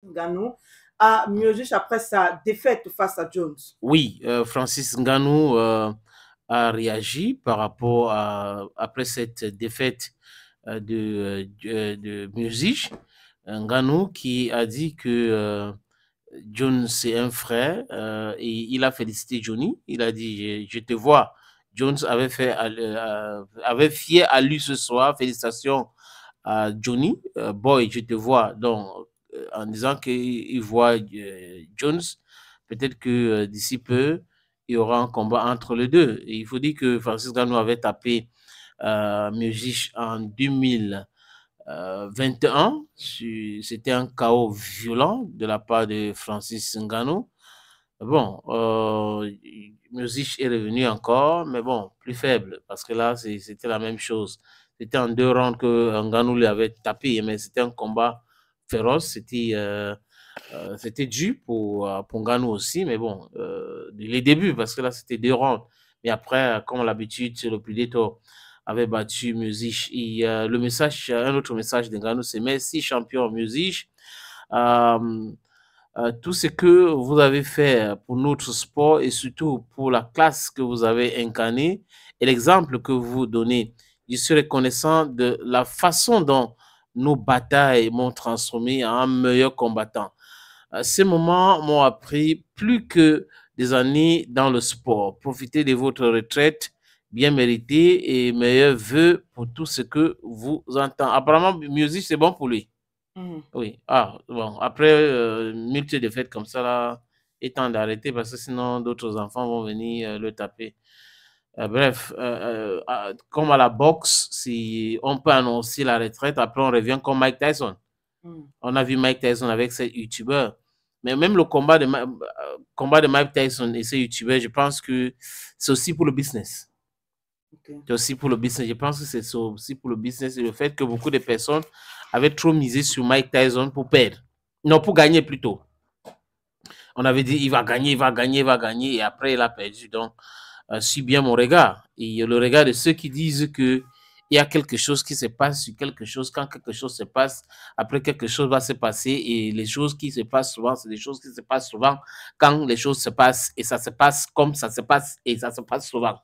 Ngannou a mieux juste après sa défaite face à Jones. Oui, Francis Ngannou a réagi par rapport après cette défaite de Miocic. Ngannou qui a dit que Jones c'est un frère et il a félicité Johnny. Il a dit je te vois. Jones avait fier à lui ce soir. Félicitations à Johnny. Boy, je te vois. Donc, en disant qu'il voit Jones, peut-être que d'ici peu, il y aura un combat entre les deux. Et il faut dire que Francis Ngannou avait tapé Miocic en 2021. C'était un chaos violent de la part de Francis Ngannou. Bon, Miocic est revenu encore, mais bon, plus faible, parce que là, c'était la même chose. C'était en 2 rounds que Ngannou lui avait tapé, mais c'était un combat féroce. C'était dur pour Ngannou aussi, mais bon, les débuts, parce que là, c'était 2 rounds. Mais après, comme l'habitude, le Predator avait battu Miocic. Et le message, un autre message de Ngannou, c'est merci champion Miocic. Euh, tout ce que vous avez fait pour notre sport et surtout pour la classe que vous avez incarnée et l'exemple que vous donnez. Je suis reconnaissant de la façon dont nos batailles m'ont transformé en un meilleur combattant. Ces moments m'ont appris plus que des années dans le sport. Profitez de votre retraite bien méritée et meilleurs vœux pour tout ce que vous entendez. Apparemment, musique, c'est bon pour lui. Oui. Ah, bon. Après, multi défaites comme ça, là, il est temps d'arrêter parce que sinon, d'autres enfants vont venir le taper. Bref, comme à la boxe, si on peut annoncer la retraite, après on revient comme Mike Tyson. On a vu Mike Tyson avec ses youtubeurs. Mais même le combat de Mike Tyson et ses youtubeurs, je pense que c'est aussi pour le business. Okay. C'est aussi pour le business. Je pense que c'est aussi pour le business et le fait que beaucoup de personnes avaient trop misé sur Mike Tyson pour perdre. Non, pour gagner plutôt. On avait dit il va gagner, il va gagner, il va gagner et après il a perdu. Donc, suis bien mon regard. Et le regard de ceux qui disent que il y a quelque chose qui se passe sur quelque chose. Quand quelque chose se passe, après quelque chose va se passer. Et les choses qui se passent souvent, c'est des choses qui se passent souvent quand les choses se passent. Et ça se passe comme ça se passe et ça se passe souvent.